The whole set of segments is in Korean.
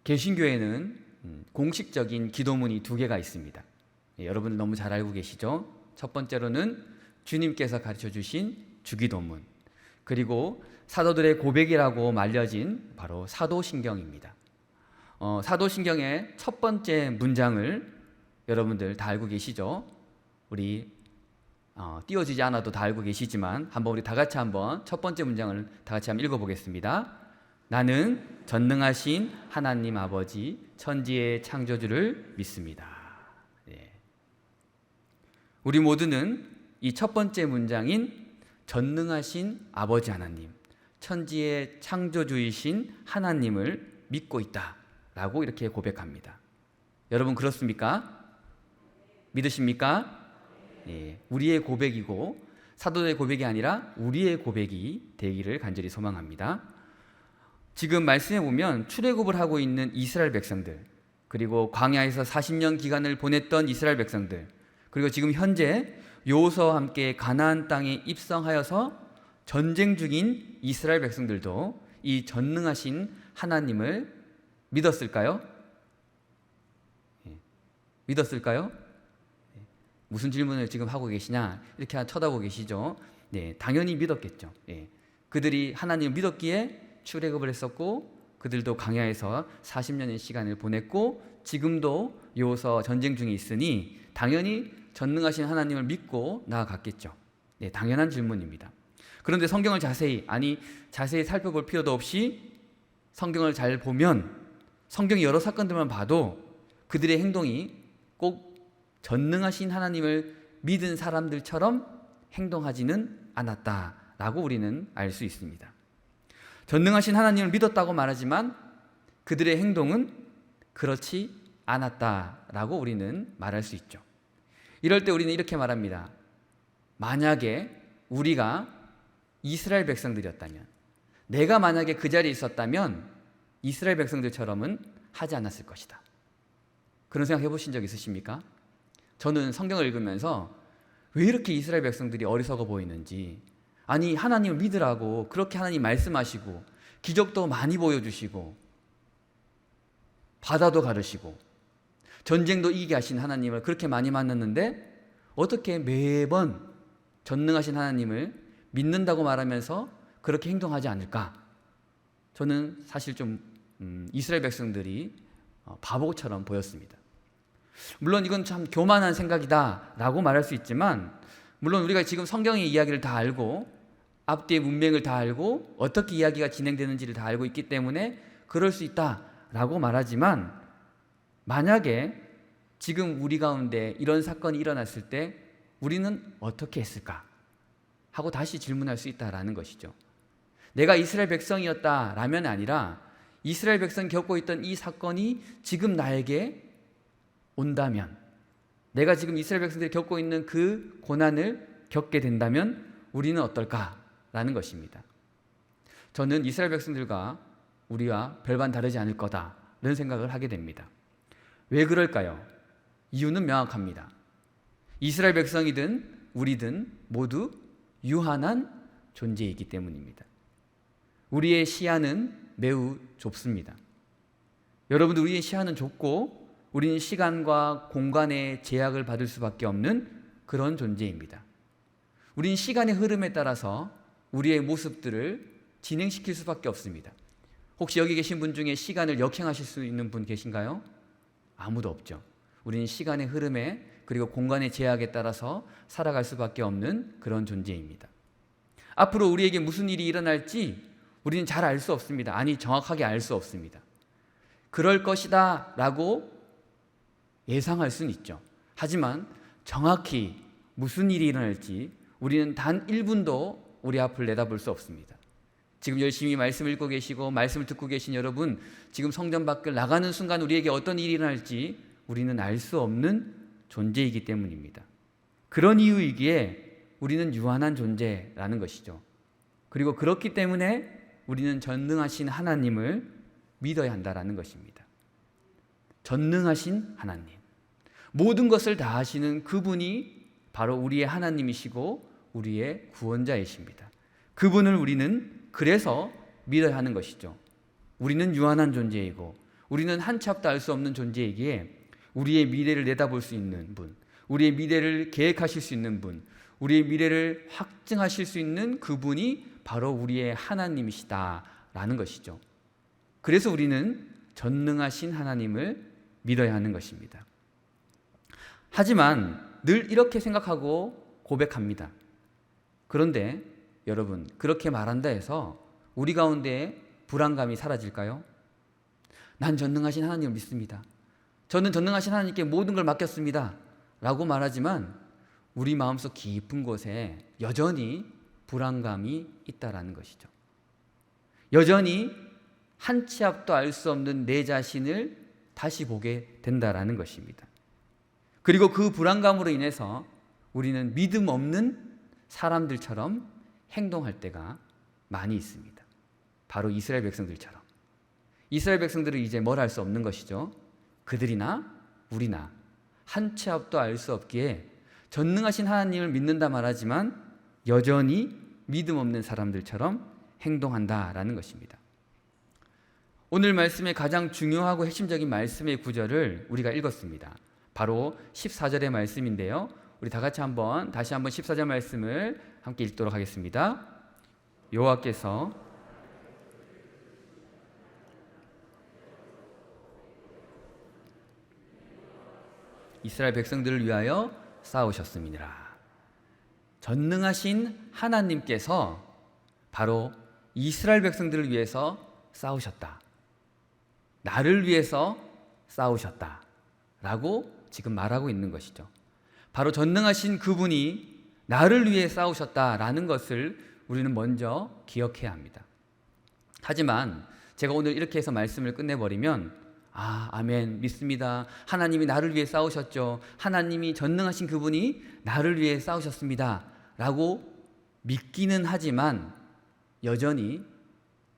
개신교에는 공식적인 기도문이 두 개가 있습니다. 여러분들 너무 잘 알고 계시죠? 첫 번째로는 주님께서 가르쳐 주신 주기도문, 그리고 사도들의 고백이라고 말려진 바로 사도신경입니다. 사도신경의 첫 번째 문장을 여러분들 다 알고 계시죠? 우리 띄워지지 않아도 다 알고 계시지만 우리 다 같이 한번 첫 번째 문장을 다 같이 한번 읽어보겠습니다. 나는 전능하신 하나님 아버지 천지의 창조주를 믿습니다. 우리 모두는 이 첫 번째 문장인 전능하신 아버지 하나님, 천지의 창조주이신 하나님을 믿고 있다라고 이렇게 고백합니다. 여러분 그렇습니까? 믿으십니까? 우리의 고백이고 사도들의 고백이 아니라 우리의 고백이 되기를 간절히 소망합니다. 지금 말씀해 보면 출애굽을 하고 있는 이스라엘 백성들, 그리고 광야에서 40년 기간을 보냈던 이스라엘 백성들, 그리고 지금 현재 여호수아와 함께 가나안 땅에 입성하여서 전쟁 중인 이스라엘 백성들도 이 전능하신 하나님을 믿었을까요? 믿었을까요? 무슨 질문을 지금 하고 계시냐 이렇게 쳐다보고 계시죠? 당연히 믿었겠죠. 그들이 하나님을 믿었기에 출애굽을 했었고, 그들도 광야에서 40년의 시간을 보냈고, 지금도 여호수아와 전쟁 중에 있으니 당연히 전능하신 하나님을 믿고 나아갔겠죠. 당연한 질문입니다. 그런데 성경을 자세히 살펴볼 필요도 없이 성경을 잘 보면 성경의 여러 사건들만 봐도 그들의 행동이 꼭 전능하신 하나님을 믿은 사람들처럼 행동하지는 않았다라고 우리는 알 수 있습니다. 전능하신 하나님을 믿었다고 말하지만 그들의 행동은 그렇지 않았다라고 우리는 말할 수 있죠. 이럴 때 우리는 이렇게 말합니다. 만약에 우리가 이스라엘 백성들이었다면, 내가 만약에 그 자리에 있었다면 이스라엘 백성들처럼은 하지 않았을 것이다. 그런 생각 해보신 적 있으십니까? 저는 성경을 읽으면서 왜 이렇게 이스라엘 백성들이 어리석어 보이는지, 아니 하나님을 믿으라고 그렇게 하나님 말씀하시고 기적도 많이 보여주시고 바다도 가르시고 전쟁도 이기게 하신 하나님을 그렇게 많이 만났는데 어떻게 매번 전능하신 하나님을 믿는다고 말하면서 그렇게 행동하지 않을까? 저는 사실 좀 이스라엘 백성들이 바보처럼 보였습니다. 물론 이건 참 교만한 생각이다 라고 말할 수 있지만, 물론 우리가 지금 성경의 이야기를 다 알고 앞뒤의 문맥을 다 알고 어떻게 이야기가 진행되는지를 다 알고 있기 때문에 그럴 수 있다라고 말하지만, 만약에 지금 우리 가운데 이런 사건이 일어났을 때 우리는 어떻게 했을까 하고 다시 질문할 수 있다라는 것이죠. 내가 이스라엘 백성이었다라면 아니라 이스라엘 백성이 겪고 있던 이 사건이 지금 나에게 온다면, 내가 지금 이스라엘 백성들이 겪고 있는 그 고난을 겪게 된다면 우리는 어떨까라는 것입니다. 저는 이스라엘 백성들과 우리와 별반 다르지 않을 거다라는 생각을 하게 됩니다. 왜 그럴까요? 이유는 명확합니다. 이스라엘 백성이든 우리든 모두 유한한 존재이기 때문입니다. 우리의 시야는 매우 좁습니다. 여러분들, 우리의 시야는 좁고 우리는 시간과 공간의 제약을 받을 수밖에 없는 그런 존재입니다. 우리는 시간의 흐름에 따라서 우리의 모습들을 진행시킬 수밖에 없습니다. 혹시 여기 계신 분 중에 시간을 역행하실 수 있는 분 계신가요? 아무도 없죠. 우리는 시간의 흐름에 그리고 공간의 제약에 따라서 살아갈 수밖에 없는 그런 존재입니다. 앞으로 우리에게 무슨 일이 일어날지 우리는 잘 알 수 없습니다. 아니, 정확하게 알 수 없습니다. 그럴 것이다 라고 예상할 수는 있죠. 하지만 정확히 무슨 일이 일어날지 우리는 단 1분도 우리 앞을 내다볼 수 없습니다. 지금 열심히 말씀을 읽고 계시고 말씀을 듣고 계신 여러분, 지금 성전 밖을 나가는 순간 우리에게 어떤 일이 일어날지 우리는 알 수 없는 존재이기 때문입니다. 그런 이유이기에 우리는 유한한 존재라는 것이죠. 그리고 그렇기 때문에 우리는 전능하신 하나님을 믿어야 한다라는 것입니다. 전능하신 하나님, 모든 것을 다 하시는 그분이 바로 우리의 하나님이시고 우리의 구원자이십니다. 그분을 우리는 그래서 믿어야 하는 것이죠. 우리는 유한한 존재이고 우리는 한 치 앞도 알 수 없는 존재이기에 우리의 미래를 내다볼 수 있는 분, 우리의 미래를 계획하실 수 있는 분, 우리의 미래를 확증하실 수 있는 그분이 바로 우리의 하나님이시다라는 것이죠. 그래서 우리는 전능하신 하나님을 믿어야 하는 것입니다. 하지만 늘 이렇게 생각하고 고백합니다. 그런데 여러분, 그렇게 말한다 해서 우리 가운데 불안감이 사라질까요? 난 전능하신 하나님을 믿습니다. 저는 전능하신 하나님께 모든 걸 맡겼습니다. 라고 말하지만 우리 마음속 깊은 곳에 여전히 불안감이 있다라는 것이죠. 여전히 한 치 앞도 알 수 없는 내 자신을 다시 보게 된다라는 것입니다. 그리고 그 불안감으로 인해서 우리는 믿음 없는 사람들처럼 행동할 때가 많이 있습니다. 바로 이스라엘 백성들처럼. 이스라엘 백성들은 이제 뭘 할 수 없는 것이죠. 그들이나 우리나 한 치 앞도 알 수 없기에 전능하신 하나님을 믿는다 말하지만 여전히 믿음 없는 사람들처럼 행동한다라는 것입니다. 오늘 말씀의 가장 중요하고 핵심적인 말씀의 구절을 우리가 읽었습니다. 바로 14절의 말씀인데요. 우리 다 같이 다시 한번 14절 말씀을 함께 읽도록 하겠습니다. 여호와께서 이스라엘 백성들을 위하여 싸우셨음이니라. 전능하신 하나님께서 바로 이스라엘 백성들을 위해서 싸우셨다. 나를 위해서 싸우셨다. 라고 지금 말하고 있는 것이죠. 바로 전능하신 그분이 나를 위해 싸우셨다라는 것을 우리는 먼저 기억해야 합니다. 하지만 제가 오늘 이렇게 해서 말씀을 끝내버리면 아멘, 믿습니다. 하나님이 나를 위해 싸우셨죠. 하나님이 전능하신 그분이 나를 위해 싸우셨습니다. 라고 믿기는 하지만 여전히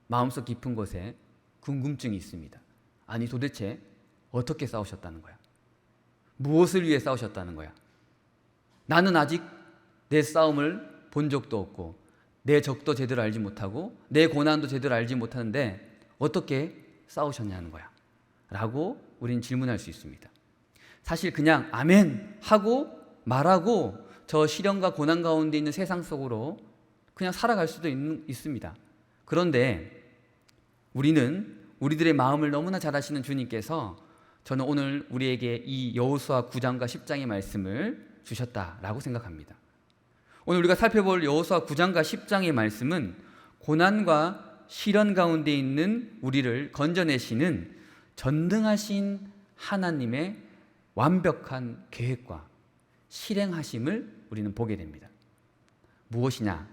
마음속 깊은 곳에 궁금증이 있습니다. 아니 도대체 어떻게 싸우셨다는 거야? 무엇을 위해 싸우셨다는 거야? 나는 아직 내 싸움을 본 적도 없고 내 적도 제대로 알지 못하고 내 고난도 제대로 알지 못하는데 어떻게 싸우셨냐는 거야? 라고 우리는 질문할 수 있습니다. 사실 그냥 아멘 하고 말하고 저 시련과 고난 가운데 있는 세상 속으로 그냥 살아갈 수도 있습니다. 그런데 우리는 우리들의 마음을 너무나 잘 아시는 주님께서 저는 오늘 우리에게 이 여호수아 9장과 10장의 말씀을 주셨다라고 생각합니다. 오늘 우리가 살펴볼 여호수아 9장과 10장의 말씀은 고난과 시련 가운데 있는 우리를 건져내시는 전능하신 하나님의 완벽한 계획과 실행하심을 우리는 보게 됩니다. 무엇이냐?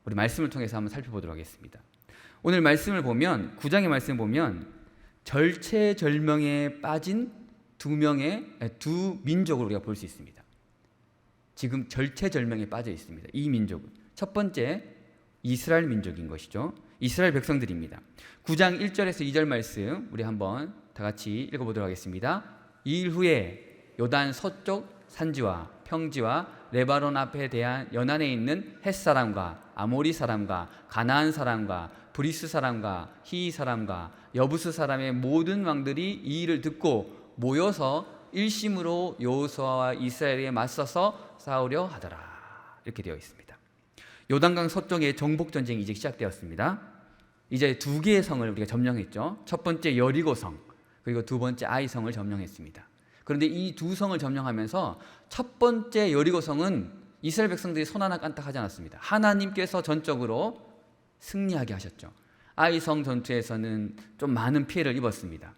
우리 말씀을 통해서 한번 살펴보도록 하겠습니다. 오늘 말씀을 보면 9장의 말씀을 보면 절체절명에 빠진 두 민족을 우리가 볼 수 있습니다. 지금 절체절명에 빠져 있습니다. 이 민족은 첫 번째 이스라엘 민족인 것이죠. 이스라엘 백성들입니다. 9장 1절에서 2절 말씀 우리 한번 다 같이 읽어보도록 하겠습니다. 이 일 후에 요단 서쪽 산지와 평지와 레바논 앞에 대한 연안에 있는 헷사람과 아모리 사람과 가나안 사람과 브리스 사람과 히이 사람과 여부스 사람의 모든 왕들이 이 일을 듣고 모여서 일심으로 여호수아와 이스라엘에 맞서서 싸우려 하더라. 이렇게 되어 있습니다. 요단강 서쪽의 정복 전쟁이 이제 시작되었습니다. 이제 두 개의 성을 우리가 점령했죠. 첫 번째 여리고성, 그리고 두 번째 아이성을 점령했습니다. 그런데 이 두 성을 점령하면서 첫 번째 여리고성은 이스라엘 백성들이 손 하나 깐딱하지 않았습니다. 하나님께서 전적으로 승리하게 하셨죠. 아이성 전투에서는 좀 많은 피해를 입었습니다.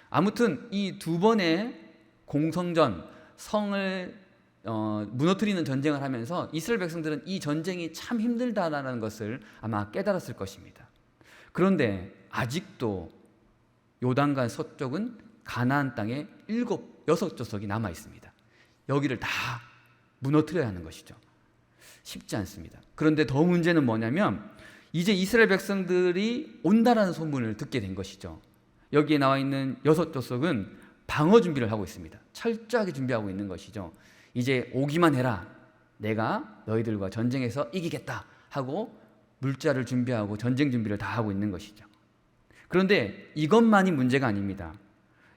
아무튼 이 두 번의 공성전, 성을 무너뜨리는 전쟁을 하면서 이스라엘 백성들은 이 전쟁이 참 힘들다라는 것을 아마 깨달았을 것입니다. 그런데 아직도 요단강 서쪽은 가나안 땅에 6족속이 남아 있습니다. 여기를 다 무너뜨려야 하는 것이죠. 쉽지 않습니다. 그런데 더 문제는 뭐냐면 이제 이스라엘 백성들이 온다라는 소문을 듣게 된 것이죠. 여기에 나와 있는 6족속은 방어 준비를 하고 있습니다. 철저하게 준비하고 있는 것이죠. 이제 오기만 해라. 내가 너희들과 전쟁에서 이기겠다 하고 물자를 준비하고 전쟁 준비를 다 하고 있는 것이죠. 그런데 이것만이 문제가 아닙니다.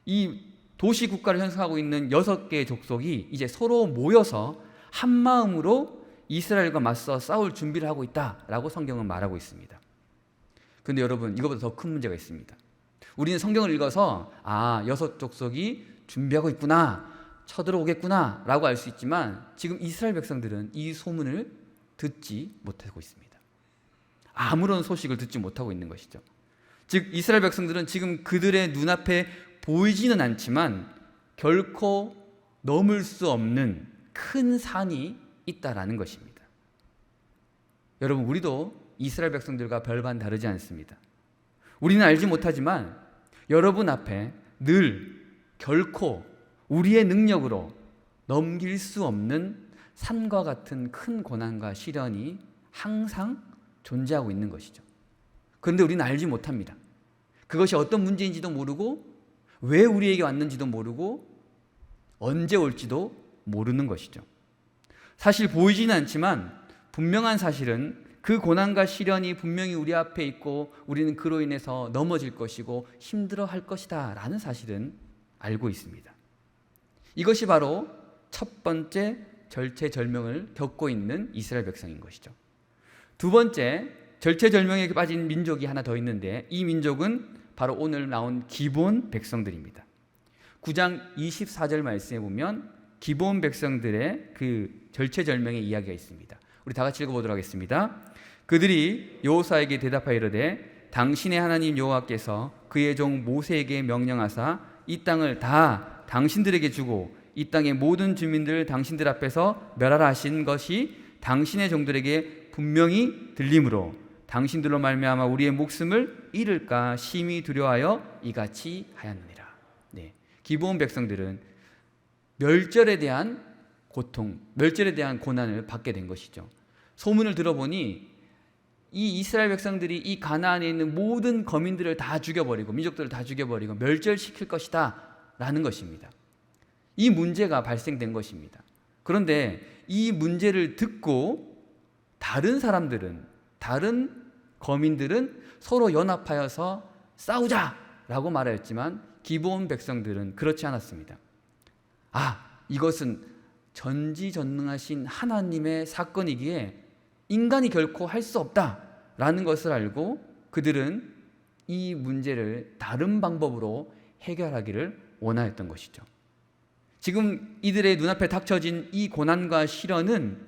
이 도시 국가를 형성하고 있는 6개의 족속이 이제 서로 모여서 한 마음으로 이스라엘과 맞서 싸울 준비를 하고 있다라고 성경은 말하고 있습니다. 그런데 여러분, 이거보다 더 큰 문제가 있습니다. 우리는 성경을 읽어서 6족속이 준비하고 있구나, 쳐들어오겠구나 라고 알 수 있지만 지금 이스라엘 백성들은 이 소문을 듣지 못하고 있습니다. 아무런 소식을 듣지 못하고 있는 것이죠. 즉 이스라엘 백성들은 지금 그들의 눈앞에 보이지는 않지만 결코 넘을 수 없는 큰 산이 있다라는 것입니다. 여러분, 우리도 이스라엘 백성들과 별반 다르지 않습니다. 우리는 알지 못하지만 여러분 앞에 늘 결코 우리의 능력으로 넘길 수 없는 산과 같은 큰 고난과 시련이 항상 존재하고 있는 것이죠. 그런데 우리는 알지 못합니다. 그것이 어떤 문제인지도 모르고 왜 우리에게 왔는지도 모르고 언제 올지도 모르는 것이죠. 사실 보이지는 않지만 분명한 사실은 그 고난과 시련이 분명히 우리 앞에 있고 우리는 그로 인해서 넘어질 것이고 힘들어할 것이다 라는 사실은 알고 있습니다. 이것이 바로 첫 번째 절체절명을 겪고 있는 이스라엘 백성인 것이죠. 두 번째, 절체절명에 빠진 민족이 하나 더 있는데 이 민족은 바로 오늘 나온 기브온 백성들입니다. 9장 24절 말씀에 보면 기브온 백성들의 그 절체절명의 이야기가 있습니다. 우리 다 같이 읽어보도록 하겠습니다. 그들이 여호수아에게 대답하여 이르되 당신의 하나님 여호와께서 그의 종 모세에게 명령하사 이 땅을 다 당신들에게 주고 이 땅의 모든 주민들 당신들 앞에서 멸하라 하신 것이 당신의 종들에게 분명히 들림으로 당신들로 말미암아 우리의 목숨을 잃을까 심히 두려워하여 이같이 하였느니라. 네, 기브온 백성들은 멸절에 대한 고통, 멸절에 대한 고난을 받게 된 것이죠. 소문을 들어보니 이 이스라엘 백성들이 이 가나안에 있는 모든 거민들을 다 죽여버리고 민족들을 다 죽여버리고 멸절시킬 것이다 라는 것입니다. 이 문제가 발생된 것입니다. 그런데 이 문제를 듣고 다른 사람들은, 다른 거민들은 서로 연합하여서 싸우자라고 말하였지만 기브온 백성들은 그렇지 않았습니다. 이것은 전지전능하신 하나님의 사건이기에 인간이 결코 할 수 없다라는 것을 알고 그들은 이 문제를 다른 방법으로 해결하기를 원하였던 것이죠. 지금 이들의 눈앞에 닥쳐진 이 고난과 시련은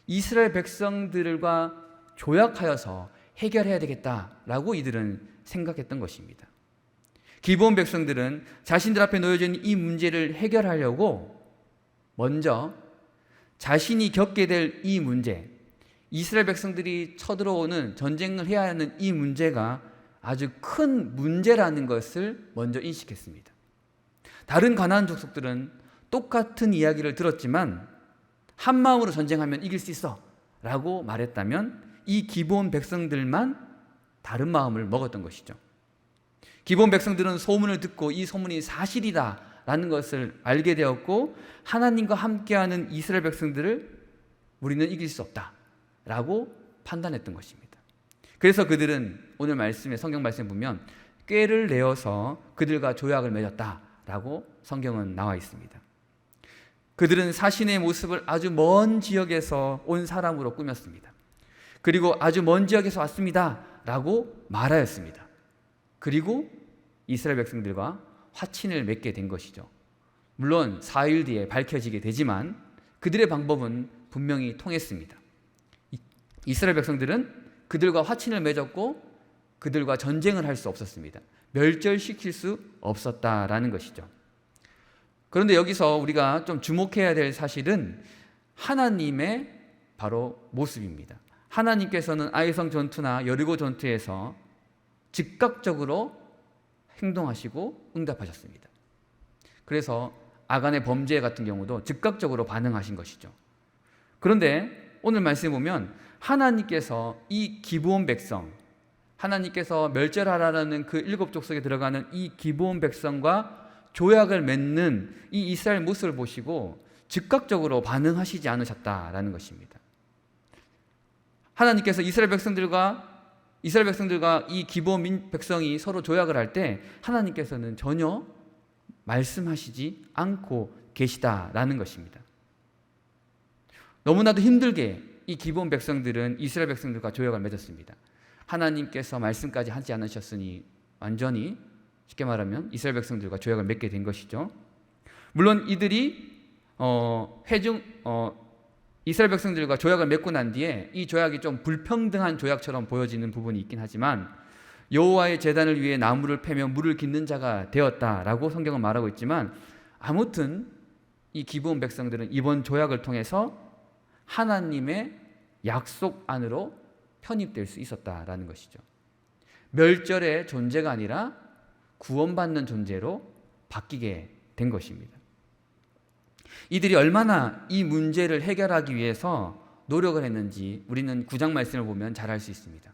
이스라엘 백성들과 조약하여서 해결해야 되겠다라고 이들은 생각했던 것입니다. 기브온 백성들은 자신들 앞에 놓여진 이 문제를 해결하려고 먼저 자신이 겪게 될 이 문제, 이스라엘 백성들이 쳐들어오는 전쟁을 해야 하는 이 문제가 아주 큰 문제라는 것을 먼저 인식했습니다. 다른 가나안 족속들은 똑같은 이야기를 들었지만 한 마음으로 전쟁하면 이길 수 있어 라고 말했다면 이 기브온 백성들만 다른 마음을 먹었던 것이죠. 기브온 백성들은 소문을 듣고 이 소문이 사실이다 라는 것을 알게 되었고 하나님과 함께하는 이스라엘 백성들을 우리는 이길 수 없다 라고 판단했던 것입니다. 그래서 그들은 오늘 말씀에 성경 말씀에 보면 꾀를 내어서 그들과 조약을 맺었다라고 성경은 나와 있습니다. 그들은 자신의 모습을 아주 먼 지역에서 온 사람으로 꾸몄습니다. 그리고 아주 먼 지역에서 왔습니다 라고 말하였습니다. 그리고 이스라엘 백성들과 화친을 맺게 된 것이죠. 물론 4일 뒤에 밝혀지게 되지만 그들의 방법은 분명히 통했습니다. 이스라엘 백성들은 그들과 화친을 맺었고 그들과 전쟁을 할 수 없었습니다. 멸절시킬 수 없었다라는 것이죠. 그런데 여기서 우리가 좀 주목해야 될 사실은 하나님의 바로 모습입니다. 하나님께서는 아이성 전투나 여리고 전투에서 즉각적으로 행동하시고 응답하셨습니다. 그래서 아간의 범죄 같은 경우도 즉각적으로 반응하신 것이죠. 그런데 오늘 말씀에 보면 하나님께서 이 기브온 백성, 하나님께서 멸절하라는 그 7족속에 들어가는 이 기브온 백성과 조약을 맺는 이 이스라엘 모습을 보시고 즉각적으로 반응하시지 않으셨다라는 것입니다. 하나님께서 이스라엘 백성들과 이 기브온 백성이 서로 조약을 할 때 하나님께서는 전혀 말씀하시지 않고 계시다라는 것입니다. 너무나도 힘들게 이 기브온 백성들은 이스라엘 백성들과 조약을 맺었습니다. 하나님께서 말씀까지 하지 않으셨으니 완전히 쉽게 말하면 이스라엘 백성들과 조약을 맺게 된 것이죠. 물론 이들이 이스라엘 백성들과 조약을 맺고 난 뒤에 이 조약이 좀 불평등한 조약처럼 보여지는 부분이 있긴 하지만 여호와의 제단을 위해 나무를 패며 물을 깃는 자가 되었다라고 성경은 말하고 있지만 아무튼 이 기브온 백성들은 이번 조약을 통해서 하나님의 약속 안으로 편입될 수 있었다라는 것이죠. 멸절의 존재가 아니라 구원받는 존재로 바뀌게 된 것입니다. 이들이 얼마나 이 문제를 해결하기 위해서 노력을 했는지 우리는 9장 말씀을 보면 잘 알 수 있습니다.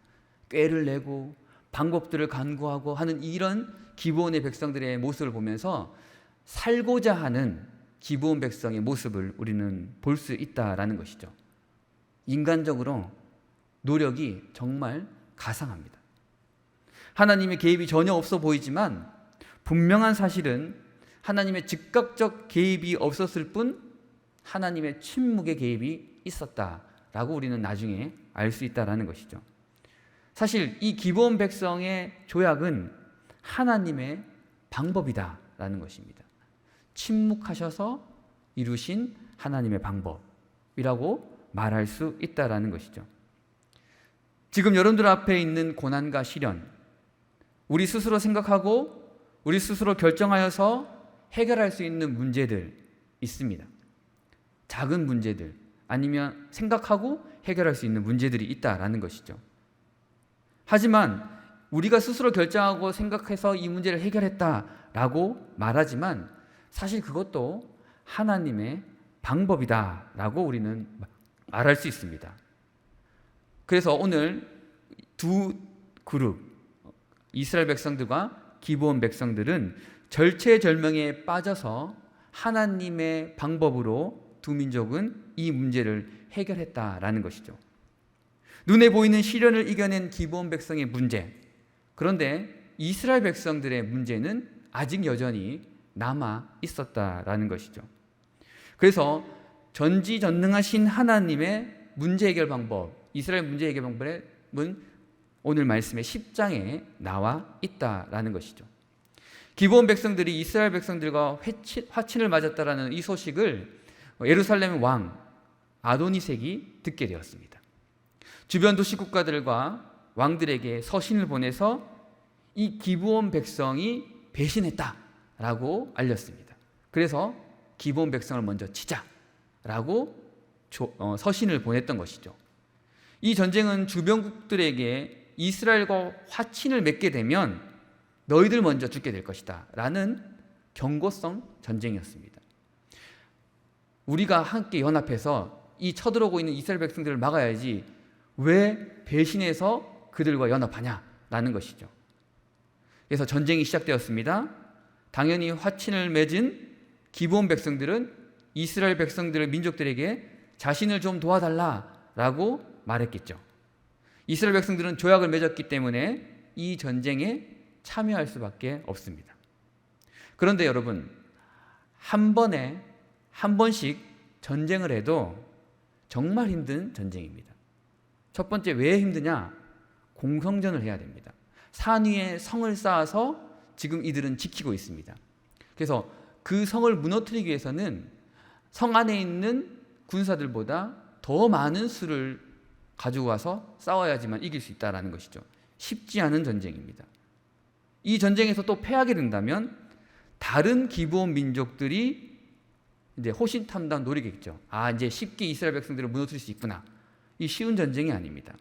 꾀를 내고 방법들을 간구하고 하는 이런 기브온의 백성들의 모습을 보면서 살고자 하는 기브온 백성의 모습을 우리는 볼 수 있다라는 것이죠. 인간적으로 노력이 정말 가상합니다. 하나님의 개입이 전혀 없어 보이지만 분명한 사실은 하나님의 즉각적 개입이 없었을 뿐 하나님의 침묵의 개입이 있었다라고 우리는 나중에 알 수 있다라는 것이죠. 사실 이 기브온 백성의 조약은 하나님의 방법이다라는 것입니다. 침묵하셔서 이루신 하나님의 방법이라고 말할 수 있다라는 것이죠. 지금 여러분들 앞에 있는 고난과 시련, 우리 스스로 생각하고 우리 스스로 결정하여서 해결할 수 있는 문제들 있습니다. 작은 문제들 아니면 생각하고 해결할 수 있는 문제들이 있다라는 것이죠. 하지만 우리가 스스로 결정하고 생각해서 이 문제를 해결했다라고 말하지만 사실 그것도 하나님의 방법이다라고 우리는 말할 수 있습니다. 그래서 오늘 두 그룹, 이스라엘 백성들과 기브온 백성들은 절체절명에 빠져서 하나님의 방법으로 두 민족은 이 문제를 해결했다라는 것이죠. 눈에 보이는 시련을 이겨낸 기브온 백성의 문제, 그런데 이스라엘 백성들의 문제는 아직 여전히 남아 있었다라는 것이죠. 그래서 전지전능하신 하나님의 문제 해결 방법, 이스라엘 문제 해결 방법은 오늘 말씀의 10장에 나와 있다라는 것이죠. 기브온 백성들이 이스라엘 백성들과 화친을 맞았다라는 이 소식을 예루살렘 왕 아도니색이 듣게 되었습니다. 주변 도시 국가들과 왕들에게 서신을 보내서 이 기브온 백성이 배신했다라고 알렸습니다. 그래서 기브온 백성을 먼저 치자라고 서신을 보냈던 것이죠. 이 전쟁은 주변국들에게 이스라엘과 화친을 맺게 되면 너희들 먼저 죽게 될 것이다 라는 경고성 전쟁이었습니다. 우리가 함께 연합해서 이 쳐들어오고 있는 이스라엘 백성들을 막아야지 왜 배신해서 그들과 연합하냐라는 것이죠. 그래서 전쟁이 시작되었습니다. 당연히 화친을 맺은 기브온 백성들은 이스라엘 백성들의 민족들에게 자신을 좀 도와달라라고 말했겠죠. 이스라엘 백성들은 조약을 맺었기 때문에 이 전쟁에 참여할 수밖에 없습니다. 그런데 여러분, 한 번씩 전쟁을 해도 정말 힘든 전쟁입니다. 첫 번째, 왜 힘드냐? 공성전을 해야 됩니다. 산 위에 성을 쌓아서 지금 이들은 지키고 있습니다. 그래서 그 성을 무너뜨리기 위해서는 성 안에 있는 군사들보다 더 많은 수를 가지고 와서 싸워야지만 이길 수 있다는 것이죠. 쉽지 않은 전쟁입니다. 이 전쟁에서 또 패하게 된다면 다른 기브온 민족들이 이제 호신탐탐 노리겠죠. 이제 쉽게 이스라엘 백성들을 무너뜨릴 수 있구나. 이 쉬운 전쟁이 아닙니다.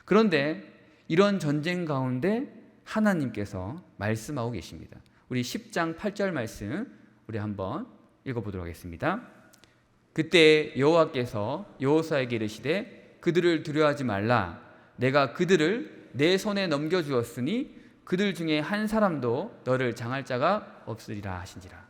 그런데 이런 전쟁 가운데 하나님께서 말씀하고 계십니다. 우리 10장 8절 말씀 우리 한번 읽어보도록 하겠습니다. 그때 여호와께서 여호수아에게 이르시되 그들을 두려워하지 말라. 내가 그들을 내 손에 넘겨주었으니 그들 중에 한 사람도 너를 장할 자가 없으리라 하신지라.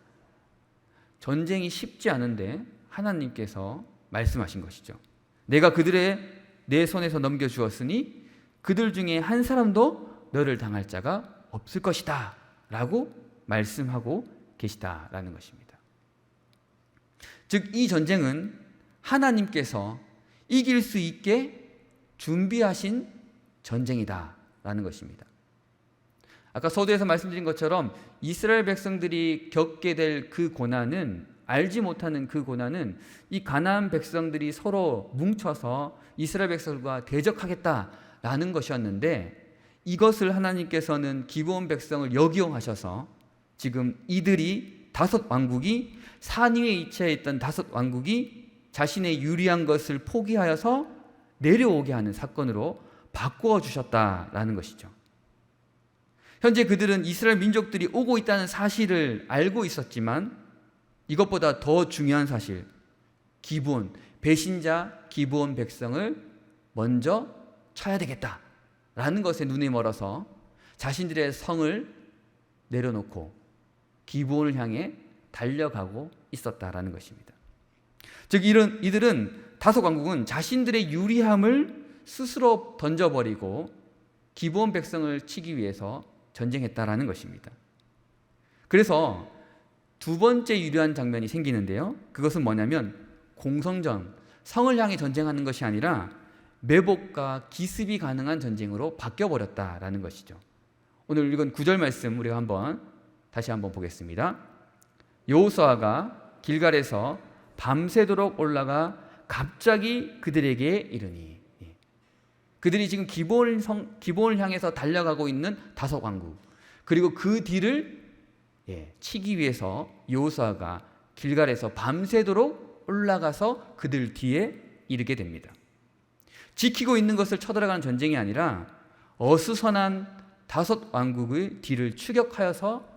전쟁이 쉽지 않은데 하나님께서 말씀하신 것이죠. 내가 그들의 내 손에서 넘겨주었으니 그들 중에 한 사람도 너를 당할 자가 없을 것이다 라고 말씀하고 계시다라는 것입니다. 즉, 이 전쟁은 하나님께서 이길 수 있게 준비하신 전쟁이다라는 것입니다. 아까 서두에서 말씀드린 것처럼 이스라엘 백성들이 겪게 될 그 고난은, 알지 못하는 그 고난은 이 가나안 백성들이 서로 뭉쳐서 이스라엘 백성들과 대적하겠다라는 것이었는데, 이것을 하나님께서는 기브온 백성을 역이용하셔서 지금 이들이 다섯 왕국이, 산 위에 위치해 있던 다섯 왕국이 자신의 유리한 것을 포기하여서 내려오게 하는 사건으로 바꾸어 주셨다라는 것이죠. 현재 그들은 이스라엘 민족들이 오고 있다는 사실을 알고 있었지만, 이것보다 더 중요한 사실, 기브온, 배신자 기브온 백성을 먼저 쳐야 되겠다라는 것에 눈이 멀어서 자신들의 성을 내려놓고 기브온을 향해 달려가고 있었다라는 것입니다. 즉, 이들은, 다섯 왕국은 자신들의 유리함을 스스로 던져버리고 기브온 백성을 치기 위해서 전쟁했다라는 것입니다. 그래서 두 번째 유리한 장면이 생기는데요, 그것은 뭐냐면 공성전, 성을 향해 전쟁하는 것이 아니라 매복과 기습이 가능한 전쟁으로 바뀌어버렸다라는 것이죠. 오늘 읽은 9절 말씀 우리가 다시 한번 보겠습니다. 여호수아가 길갈에서 밤새도록 올라가 갑자기 그들에게 이르니, 그들이 지금 기브온을 향해서 달려가고 있는 다섯 왕국, 그리고 그 뒤를 치기 위해서 여호수아가 길갈에서 밤새도록 올라가서 그들 뒤에 이르게 됩니다. 지키고 있는 것을 쳐들어가는 전쟁이 아니라 어수선한 다섯 왕국의 뒤를 추격하여서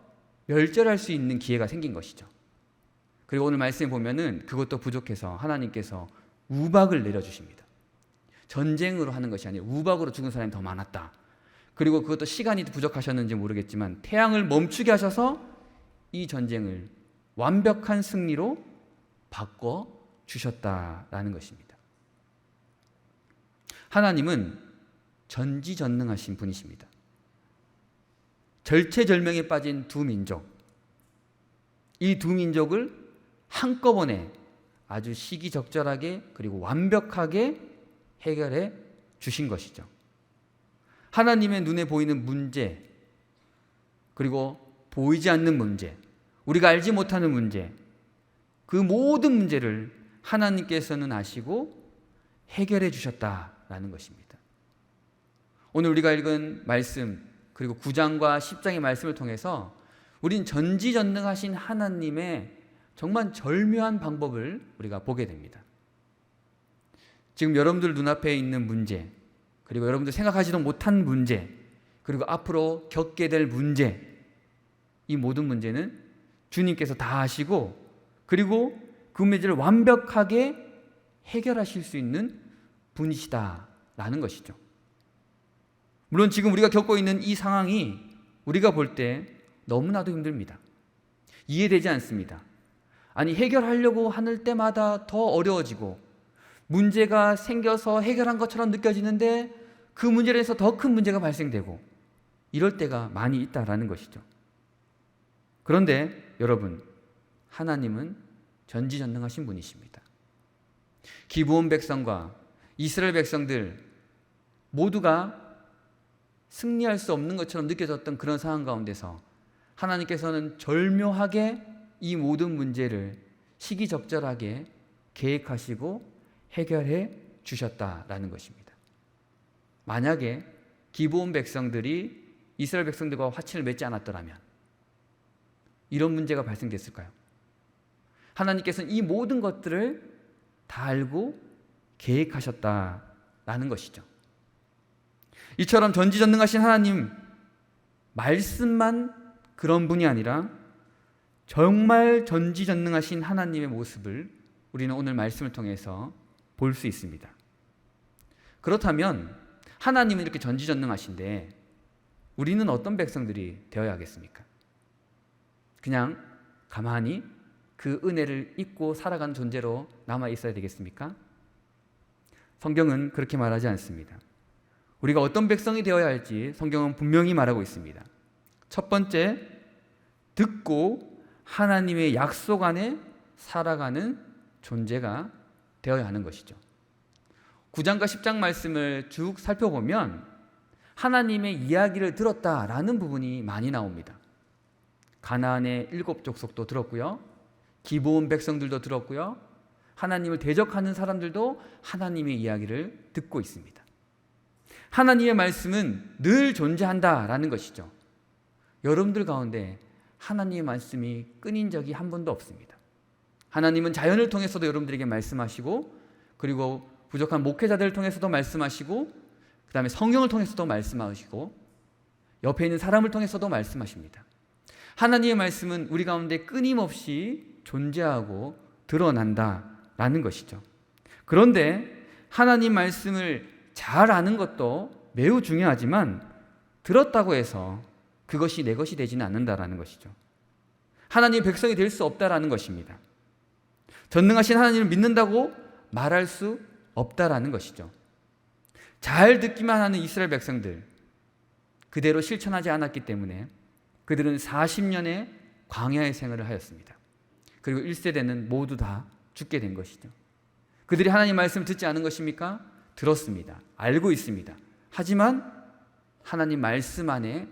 멸절할 수 있는 기회가 생긴 것이죠. 그리고 오늘 말씀에 보면은 그것도 부족해서 하나님께서 우박을 내려주십니다. 전쟁으로 하는 것이 아니라 우박으로 죽은 사람이 더 많았다. 그리고 그것도 시간이 부족하셨는지 모르겠지만 태양을 멈추게 하셔서 이 전쟁을 완벽한 승리로 바꿔 주셨다라는 것입니다. 하나님은 전지전능하신 분이십니다. 절체절명에 빠진 두 민족, 이 두 민족을 한꺼번에 아주 시기적절하게 그리고 완벽하게 해결해 주신 것이죠. 하나님의 눈에 보이는 문제, 그리고 보이지 않는 문제, 우리가 알지 못하는 문제, 그 모든 문제를 하나님께서는 아시고 해결해 주셨다라는 것입니다. 오늘 우리가 읽은 말씀, 그리고 9장과 10장의 말씀을 통해서 우린 전지전능하신 하나님의 정말 절묘한 방법을 우리가 보게 됩니다. 지금 여러분들 눈앞에 있는 문제, 그리고 여러분들 생각하지도 못한 문제, 그리고 앞으로 겪게 될 문제, 이 모든 문제는 주님께서 다 아시고, 그리고 그 문제를 완벽하게 해결하실 수 있는 분이시다라는 것이죠. 물론 지금 우리가 겪고 있는 이 상황이 우리가 볼 때 너무나도 힘듭니다. 이해되지 않습니다. 아니, 해결하려고 하는 때마다 더 어려워지고 문제가 생겨서 해결한 것처럼 느껴지는데 그 문제로 해서 더 큰 문제가 발생되고 이럴 때가 많이 있다라는 것이죠. 그런데 여러분, 하나님은 전지전능하신 분이십니다. 기브온 백성과 이스라엘 백성들 모두가 승리할 수 없는 것처럼 느껴졌던 그런 상황 가운데서 하나님께서는 절묘하게 이 모든 문제를 시기적절하게 계획하시고 해결해 주셨다라는 것입니다. 만약에 기브온 백성들이 이스라엘 백성들과 화친을 맺지 않았더라면 이런 문제가 발생됐을까요? 하나님께서는 이 모든 것들을 다 알고 계획하셨다라는 것이죠. 이처럼 전지전능하신 하나님, 말씀만 그런 분이 아니라 정말 전지전능하신 하나님의 모습을 우리는 오늘 말씀을 통해서 볼 수 있습니다. 그렇다면 하나님은 이렇게 전지전능하신데 우리는 어떤 백성들이 되어야 하겠습니까? 그냥 가만히 그 은혜를 잊고 살아가는 존재로 남아 있어야 되겠습니까? 성경은 그렇게 말하지 않습니다. 우리가 어떤 백성이 되어야 할지 성경은 분명히 말하고 있습니다. 첫 번째, 듣고 하나님의 약속 안에 살아가는 존재가 되어야 하는 것이죠. 9장과 10장 말씀을 쭉 살펴보면 하나님의 이야기를 들었다라는 부분이 많이 나옵니다. 가나안의 7 족속도 들었고요. 기브온 백성들도 들었고요. 하나님을 대적하는 사람들도 하나님의 이야기를 듣고 있습니다. 하나님의 말씀은 늘 존재한다라는 것이죠. 여러분들 가운데 하나님의 말씀이 끊인 적이 한 번도 없습니다. 하나님은 자연을 통해서도 여러분들에게 말씀하시고, 그리고 부족한 목회자들을 통해서도 말씀하시고, 그 다음에 성경을 통해서도 말씀하시고, 옆에 있는 사람을 통해서도 말씀하십니다. 하나님의 말씀은 우리 가운데 끊임없이 존재하고 드러난다라는 것이죠. 그런데 하나님 말씀을 잘 아는 것도 매우 중요하지만 들었다고 해서 그것이 내 것이 되지는 않는다라는 것이죠. 하나님의 백성이 될 수 없다라는 것입니다. 전능하신 하나님을 믿는다고 말할 수 없다라는 것이죠. 잘 듣기만 하는 이스라엘 백성들, 그대로 실천하지 않았기 때문에 그들은 40년의 광야의 생활을 하였습니다. 그리고 1세대는 모두 다 죽게 된 것이죠. 그들이 하나님 말씀을 듣지 않은 것입니까? 들었습니다. 알고 있습니다. 하지만 하나님 말씀 안에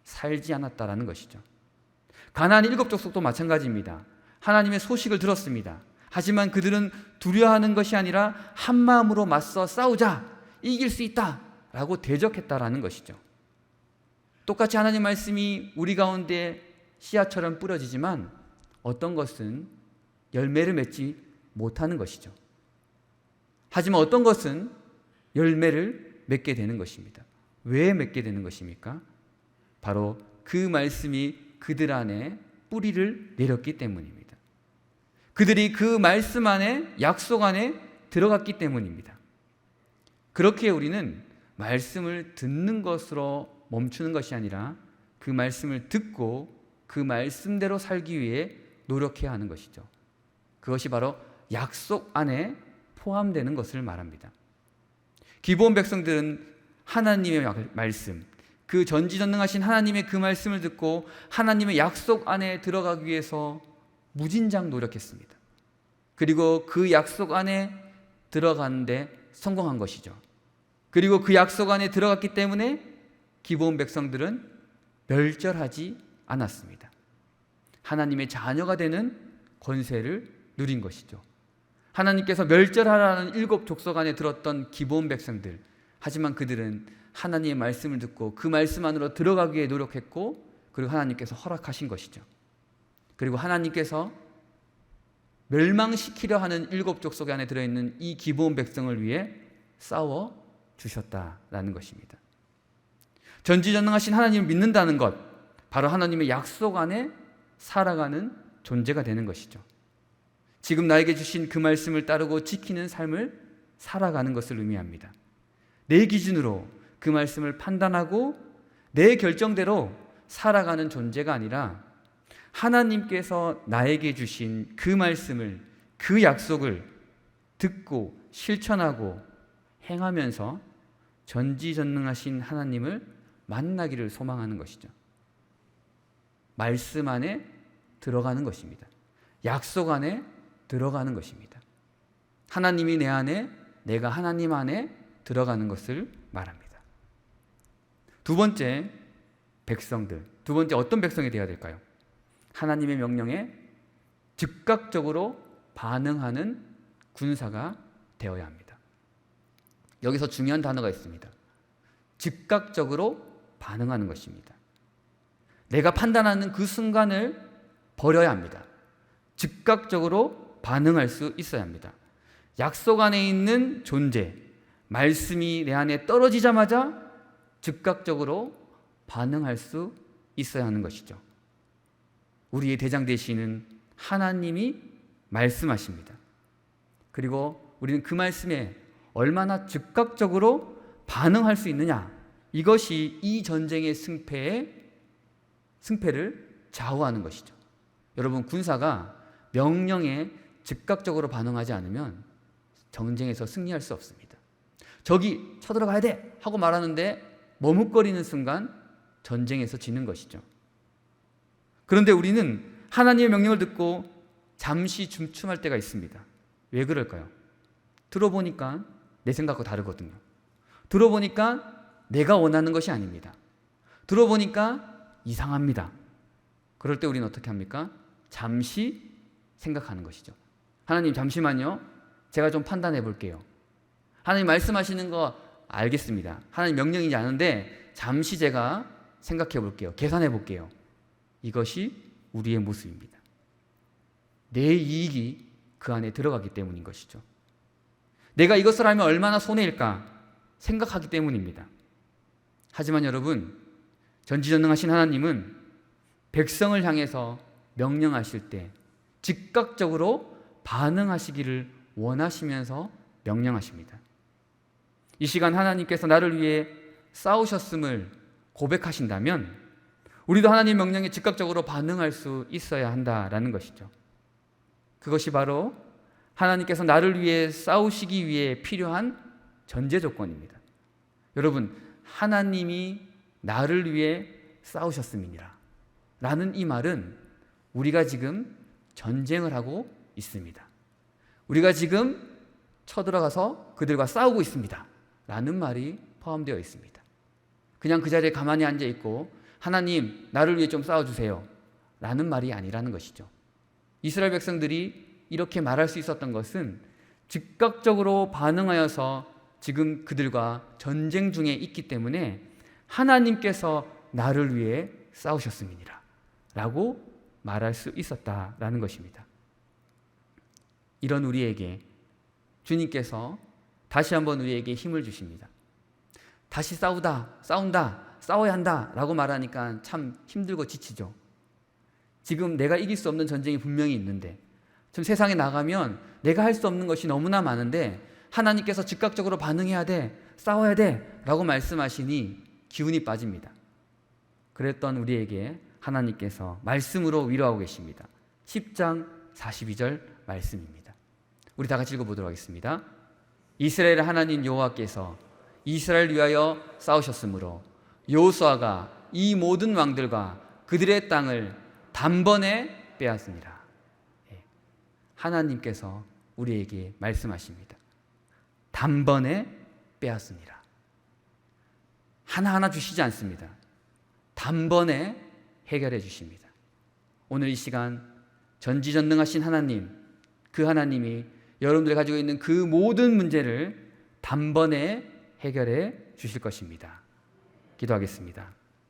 살지 않았다라는 것이죠. 가나안 7 족속도 마찬가지입니다. 하나님의 소식을 들었습니다. 하지만 그들은 두려워하는 것이 아니라 한 마음으로 맞서 싸우자, 이길 수 있다라고 대적했다라는 것이죠. 똑같이 하나님 말씀이 우리 가운데 씨앗처럼 뿌려지지만 어떤 것은 열매를 맺지 못하는 것이죠. 하지만 어떤 것은 열매를 맺게 되는 것입니다. 왜 맺게 되는 것입니까? 바로 그 말씀이 그들 안에 뿌리를 내렸기 때문입니다. 그들이 그 말씀 안에, 약속 안에 들어갔기 때문입니다. 그렇게 우리는 말씀을 듣는 것으로 멈추는 것이 아니라 그 말씀을 듣고 그 말씀대로 살기 위해 노력해야 하는 것이죠. 그것이 바로 약속 안에 포함되는 것을 말합니다. 기브온 백성들은 하나님의 말씀, 그 전지전능하신 하나님의 그 말씀을 듣고 하나님의 약속 안에 들어가기 위해서 무진장 노력했습니다. 그리고 그 약속 안에 들어가는데 성공한 것이죠. 그리고 그 약속 안에 들어갔기 때문에 기브온 백성들은 멸절하지 않았습니다. 하나님의 자녀가 되는 권세를 누린 것이죠. 하나님께서 멸절하라는 7 족속 안에 들었던 기브온 백성들, 하지만 그들은 하나님의 말씀을 듣고 그 말씀 안으로 들어가기 위해 노력했고, 그리고 하나님께서 허락하신 것이죠. 그리고 하나님께서 멸망시키려 하는 7 족속 안에 들어있는 이 기브온 백성을 위해 싸워 주셨다라는 것입니다. 전지전능하신 하나님을 믿는다는 것, 바로 하나님의 약속 안에 살아가는 존재가 되는 것이죠. 지금 나에게 주신 그 말씀을 따르고 지키는 삶을 살아가는 것을 의미합니다. 내 기준으로 그 말씀을 판단하고 내 결정대로 살아가는 존재가 아니라 하나님께서 나에게 주신 그 말씀을, 그 약속을 듣고 실천하고 행하면서 전지전능하신 하나님을 만나기를 소망하는 것이죠. 말씀 안에 들어가는 것입니다. 약속 안에 들어가는 것입니다. 하나님이 내 안에, 내가 하나님 안에 들어가는 것을 말합니다. 두 번째, 백성들. 두 번째, 어떤 백성이 되어야 될까요? 하나님의 명령에 즉각적으로 반응하는 군사가 되어야 합니다. 여기서 중요한 단어가 있습니다. 즉각적으로 반응하는 것입니다. 내가 판단하는 그 순간을 버려야 합니다. 즉각적으로 반응할 수 있어야 합니다. 약속 안에 있는 존재, 말씀이 내 안에 떨어지자마자 즉각적으로 반응할 수 있어야 하는 것이죠. 우리의 대장 되시는 하나님이 말씀하십니다. 그리고 우리는 그 말씀에 얼마나 즉각적으로 반응할 수 있느냐, 이것이 이 전쟁의 승패를 좌우하는 것이죠. 여러분, 군사가 명령에 즉각적으로 반응하지 않으면 전쟁에서 승리할 수 없습니다. 적이 쳐들어가야 돼 하고 말하는데 머뭇거리는 순간 전쟁에서 지는 것이죠. 그런데 우리는 하나님의 명령을 듣고 잠시 춤춤할 때가 있습니다. 왜 그럴까요? 들어보니까 내 생각과 다르거든요. 들어보니까 내가 원하는 것이 아닙니다. 들어보니까 이상합니다. 그럴 때 우리는 어떻게 합니까? 잠시 생각하는 것이죠. 하나님 잠시만요. 제가 좀 판단해 볼게요. 하나님 말씀하시는 거 알겠습니다. 하나님 명령이지 않은데 잠시 제가 생각해 볼게요. 계산해 볼게요. 이것이 우리의 모습입니다. 내 이익이 그 안에 들어가기 때문인 것이죠. 내가 이것을 하면 얼마나 손해일까 생각하기 때문입니다. 하지만 여러분, 전지전능하신 하나님은 백성을 향해서 명령하실 때 즉각적으로 반응하시기를 원하시면서 명령하십니다. 이 시간 하나님께서 나를 위해 싸우셨음을 고백하신다면 우리도 하나님 명령에 즉각적으로 반응할 수 있어야 한다라는 것이죠. 그것이 바로 하나님께서 나를 위해 싸우시기 위해 필요한 전제 조건입니다. 여러분, 하나님이 나를 위해 싸우셨음이니라 라는 이 말은 우리가 지금 전쟁을 하고 있습니다. 우리가 지금 쳐들어가서 그들과 싸우고 있습니다 라는 말이 포함되어 있습니다. 그냥 그 자리에 가만히 앉아 있고 하나님 나를 위해 좀 싸워주세요 라는 말이 아니라는 것이죠. 이스라엘 백성들이 이렇게 말할 수 있었던 것은 즉각적으로 반응하여서 지금 그들과 전쟁 중에 있기 때문에 하나님께서 나를 위해 싸우셨음이니라 라고 말할 수 있었다라는 것입니다. 이런 우리에게 주님께서 다시 한번 우리에게 힘을 주십니다. 다시 싸운다, 싸워야 한다 라고 말하니까 참 힘들고 지치죠. 지금 내가 이길 수 없는 전쟁이 분명히 있는데 지금 세상에 나가면 내가 할 수 없는 것이 너무나 많은데 하나님께서 즉각적으로 반응해야 돼, 싸워야 돼 라고 말씀하시니 기운이 빠집니다. 그랬던 우리에게 하나님께서 말씀으로 위로하고 계십니다. 10장 42절 말씀입니다. 우리 다 같이 읽어보도록 하겠습니다. 이스라엘의 하나님 여호와께서 이스라엘 위하여 싸우셨으므로 여호수아가 이 모든 왕들과 그들의 땅을 단번에 빼앗으니라. 하나님께서 우리에게 말씀하십니다. 단번에 빼앗으니라. 하나하나 주시지 않습니다. 단번에 해결해 주십니다. 오늘 이 시간 전지전능하신 하나님, 그 하나님이 여러분들이 가지고 있는 그 모든 문제를 단번에 해결해 주실 것입니다. 기도하겠습니다.